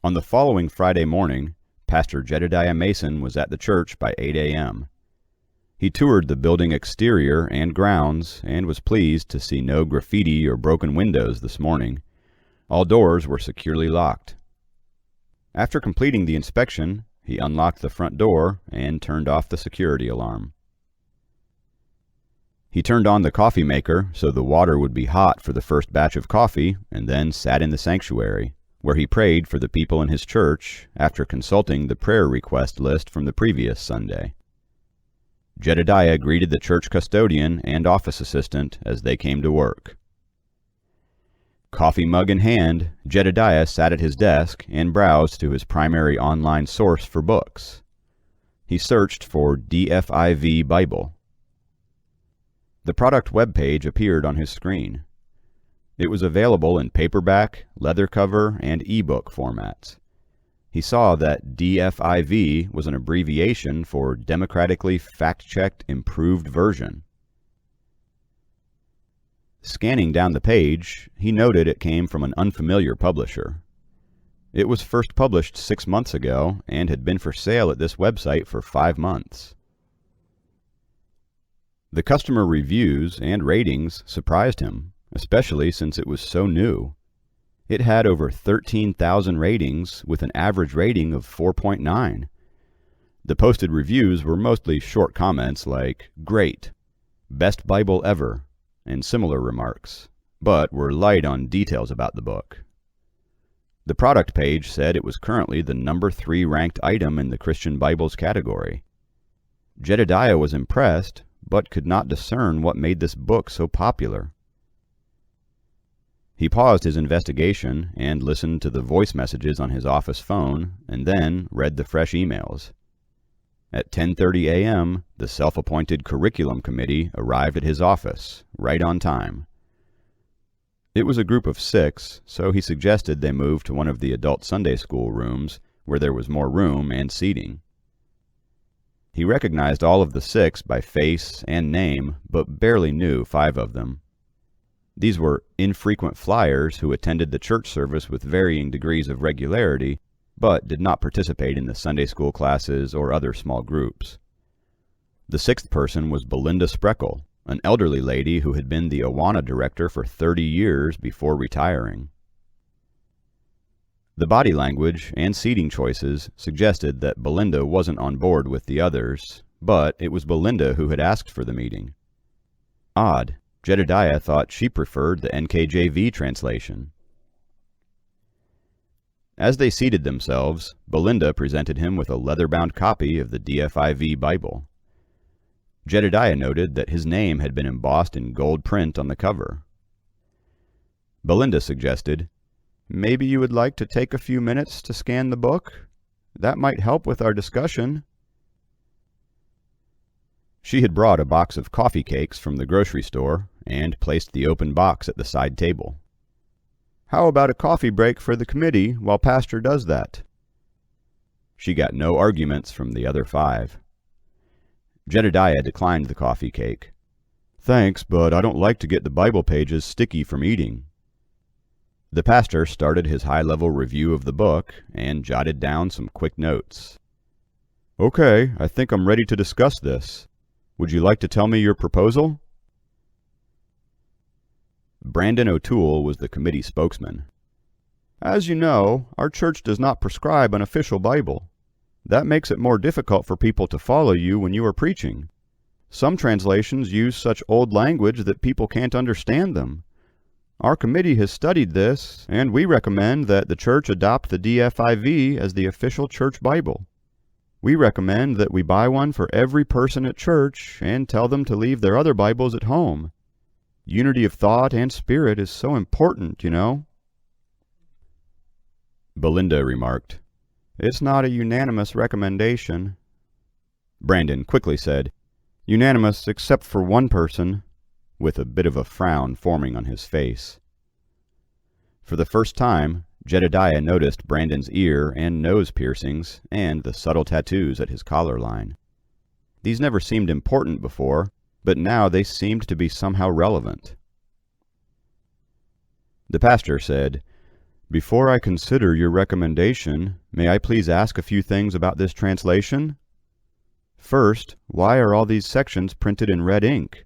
On the following Friday morning, Pastor Jedediah Mason was at the church by 8 a.m. He toured the building exterior and grounds and was pleased to see no graffiti or broken windows this morning. All doors were securely locked. After completing the inspection, he unlocked the front door and turned off the security alarm. He turned on the coffee maker so the water would be hot for the first batch of coffee, and then sat in the sanctuary, where he prayed for the people in his church after consulting the prayer request list from the previous Sunday. Jedediah greeted the church custodian and office assistant as they came to work. Coffee mug in hand, Jedediah sat at his desk and browsed to his primary online source for books. He searched for DFIV Bible. The product web page appeared on his screen. It was available in paperback, leather cover, and ebook formats. He saw that DFIV was an abbreviation for Democratically Fact-checked Improved version. Scanning down the page, he noted it came from an unfamiliar publisher. It was first published 6 months ago and had been for sale at this website for 5 months. The customer reviews and ratings surprised him, especially since it was so new. It had over 13,000 ratings with an average rating of 4.9. The posted reviews were mostly short comments like, "Great," "Best Bible ever," and similar remarks, but were light on details about the book. The product page said it was currently the number 3 ranked item in the Christian Bibles category. Jedediah was impressed, but could not discern what made this book so popular. He paused his investigation and listened to the voice messages on his office phone, and then read the fresh emails. At 10:30 a.m., the self-appointed curriculum committee arrived at his office, right on time. It was a group of 6, so he suggested they move to one of the adult Sunday school rooms, where there was more room and seating. He recognized all of the 6 by face and name, but barely knew 5 of them. These were infrequent flyers who attended the church service with varying degrees of regularity, but did not participate in the Sunday school classes or other small groups. The 6th person was Belinda Spreckle, an elderly lady who had been the Awana director for 30 years before retiring. The body language and seating choices suggested that Belinda wasn't on board with the others, but it was Belinda who had asked for the meeting. Odd, Jedediah thought she preferred the NKJV translation. As they seated themselves, Belinda presented him with a leather-bound copy of the DFIV Bible. Jedediah noted that his name had been embossed in gold print on the cover. Belinda suggested, "Maybe you would like to take a few minutes to scan the book? That might help with our discussion." She had brought a box of coffee cakes from the grocery store and placed the open box at the side table. "How about a coffee break for the committee while Pastor does that?" She got no arguments from the other 5. Jedediah declined the coffee cake. "Thanks, but I don't like to get the Bible pages sticky from eating." The pastor started his high-level review of the book and jotted down some quick notes. "Okay, I think I'm ready to discuss this. Would you like to tell me your proposal?" Brandon O'Toole was the committee spokesman. "As you know, our church does not prescribe an official Bible. That makes it more difficult for people to follow you when you are preaching. Some translations use such old language that people can't understand them. Our committee has studied this, and we recommend that the church adopt the DFIV as the official church Bible. We recommend that we buy one for every person at church and tell them to leave their other Bibles at home. Unity of thought and spirit is so important, you know." Belinda remarked, "It's not a unanimous recommendation." Brandon quickly said, "Unanimous except for one person," with a bit of a frown forming on his face. For the first time, Jedediah noticed Brandon's ear and nose piercings and the subtle tattoos at his collar line. These never seemed important before, but now they seemed to be somehow relevant. The pastor said, Before I consider your recommendation, may I please ask a few things about this translation? First, why are all these sections printed in red ink?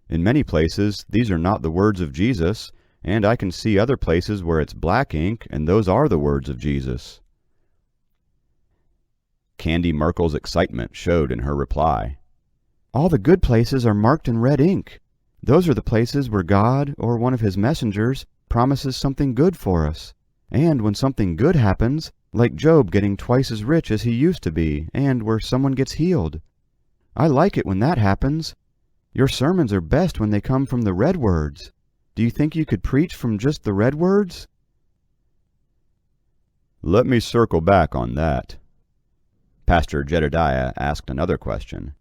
In many places, these are not the words of Jesus, and I can see other places where it's black ink, and those are the words of Jesus. Candy Merkel's excitement showed in her reply. All the good places are marked in red ink. Those are the places where God, or one of his messengers, promises something good for us. And when something good happens, like Job getting twice as rich as he used to be, and where someone gets healed. I like it when that happens. Your sermons are best when they come from the red words. Do you think you could preach from just the red words? Let me circle back on that. Pastor Jedediah asked another question.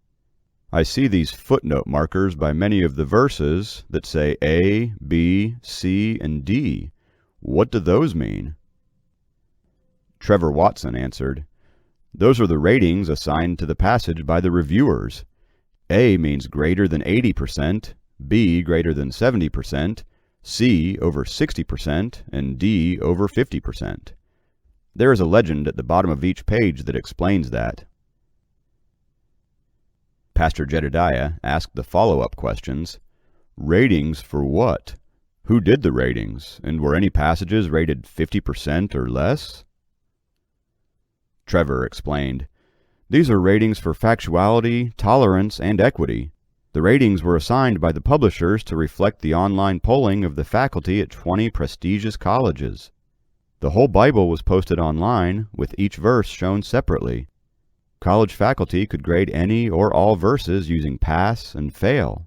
I see these footnote markers by many of the verses that say A, B, C, and D. What do those mean? Trevor Watson answered, Those are the ratings assigned to the passage by the reviewers. A means greater than 80%, B greater than 70%, C over 60%, and D over 50%. There is a legend at the bottom of each page that explains that. Pastor Jedediah asked the follow-up questions. Ratings for what? Who did the ratings, and were any passages rated 50% or less? Trevor explained, These are ratings for factuality, tolerance, and equity. The ratings were assigned by the publishers to reflect the online polling of the faculty at 20 prestigious colleges. The whole Bible was posted online, with each verse shown separately. College faculty could grade any or all verses using pass and fail.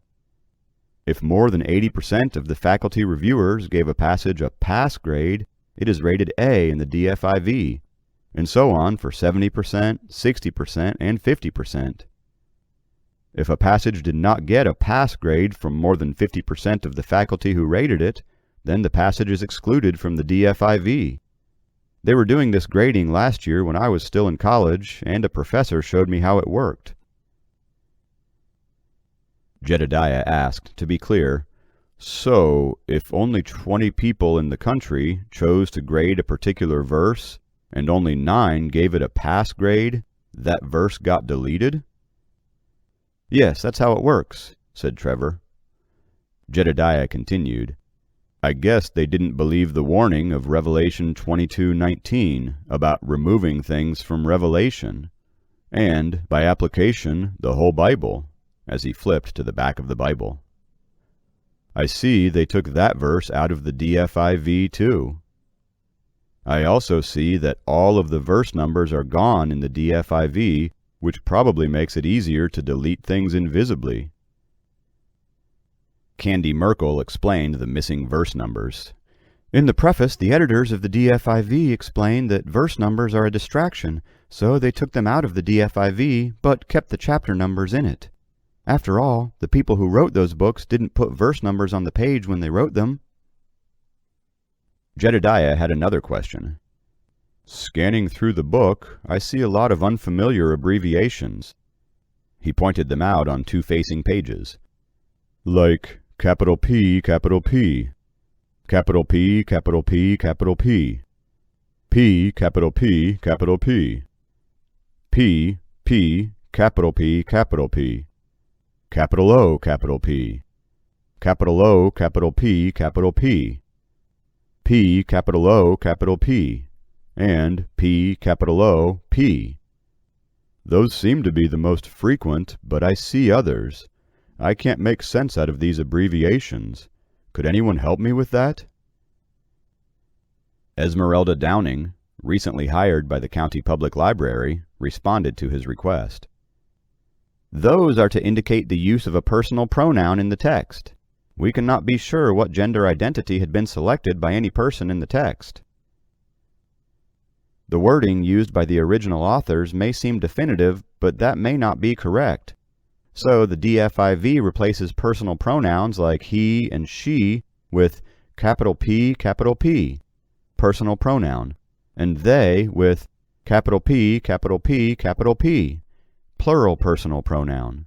If more than 80% of the faculty reviewers gave a passage a pass grade, it is rated A in the DFIV, and so on for 70%, 60%, and 50%. If a passage did not get a pass grade from more than 50% of the faculty who rated it, then the passage is excluded from the DFIV. They were doing this grading last year when I was still in college, and a professor showed me how it worked. Jedediah asked, to be clear, So, if only 20 people in the country chose to grade a particular verse, and only 9 gave it a pass grade, that verse got deleted? Yes, that's how it works, said Trevor. Jedediah continued, I guess they didn't believe the warning of Revelation 22:19 about removing things from Revelation, and, by application, the whole Bible, as he flipped to the back of the Bible. I see they took that verse out of the DFIV too. I also see that all of the verse numbers are gone in the DFIV, which probably makes it easier to delete things invisibly. Candy Merkel explained the missing verse numbers. In the preface, the editors of the DFIV explained that verse numbers are a distraction, so they took them out of the DFIV, but kept the chapter numbers in it. After all, the people who wrote those books didn't put verse numbers on the page when they wrote them. Jedediah had another question. Scanning through the book, I see a lot of unfamiliar abbreviations. He pointed them out on 2 facing pages. Like capital P, capital P, capital P, capital P, capital P, P, capital P, capital P, P, P, capital P, capital P, capital O, capital P, capital O, capital P, capital P, P, capital O, capital P, and P, capital O, P. Those seem to be the most frequent, but I see others. I can't make sense out of these abbreviations. Could anyone help me with that? Esmeralda Downing, recently hired by the County Public Library, responded to his request. Those are to indicate the use of a personal pronoun in the text. We cannot be sure what gender identity had been selected by any person in the text. The wording used by the original authors may seem definitive, but that may not be correct. So the DFIV replaces personal pronouns like he and she with capital P, personal pronoun, and they with capital P, capital P, capital P, plural personal pronoun.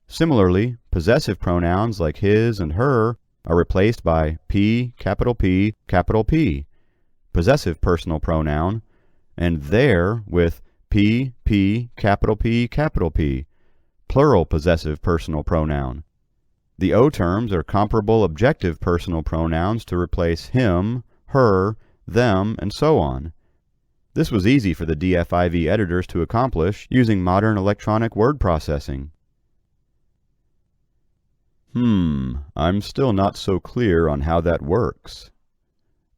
Similarly, possessive pronouns like his and her are replaced by P, capital P, possessive personal pronoun, and their with P, capital P, plural possessive personal pronoun. The O terms are comparable objective personal pronouns to replace him, her, them, and so on. This was easy for the DFIV editors to accomplish using modern electronic word processing. I'm still not so clear on how that works.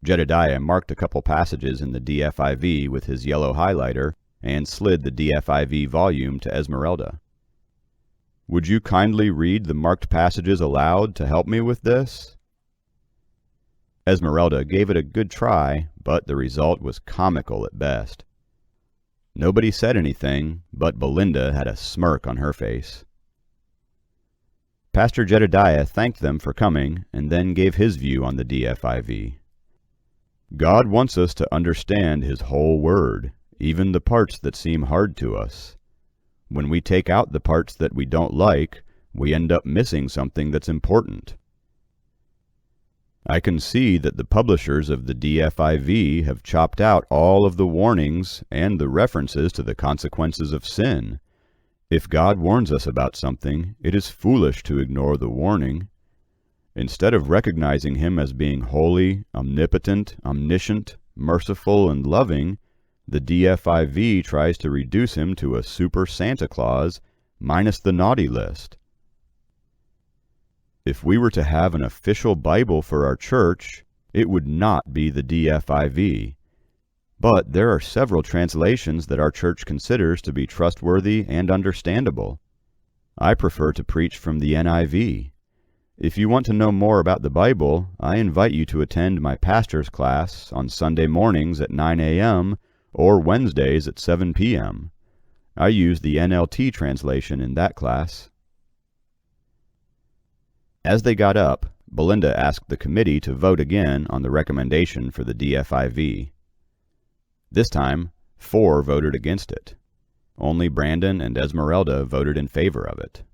Jedediah marked a couple passages in the DFIV with his yellow highlighter and slid the DFIV volume to Esmeralda. Would you kindly read the marked passages aloud to help me with this? Esmeralda gave it a good try, but the result was comical at best. Nobody said anything, but Belinda had a smirk on her face. Pastor Jedediah thanked them for coming and then gave his view on the DFIV. God wants us to understand His whole Word, even the parts that seem hard to us. When we take out the parts that we don't like, we end up missing something that's important. I can see that the publishers of the DFIV have chopped out all of the warnings and the references to the consequences of sin. If God warns us about something, it is foolish to ignore the warning. Instead of recognizing Him as being holy, omnipotent, omniscient, merciful, and loving, the DFIV tries to reduce Him to a super Santa Claus minus the naughty list. If we were to have an official Bible for our church, it would not be the DFIV. But there are several translations that our church considers to be trustworthy and understandable. I prefer to preach from the NIV. If you want to know more about the Bible, I invite you to attend my pastor's class on Sunday mornings at 9 a.m. or Wednesdays at 7 p.m. I use the NLT translation in that class. As they got up, Belinda asked the committee to vote again on the recommendation for the DFIV. This time, 4 voted against it. Only Brandon and Esmeralda voted in favor of it.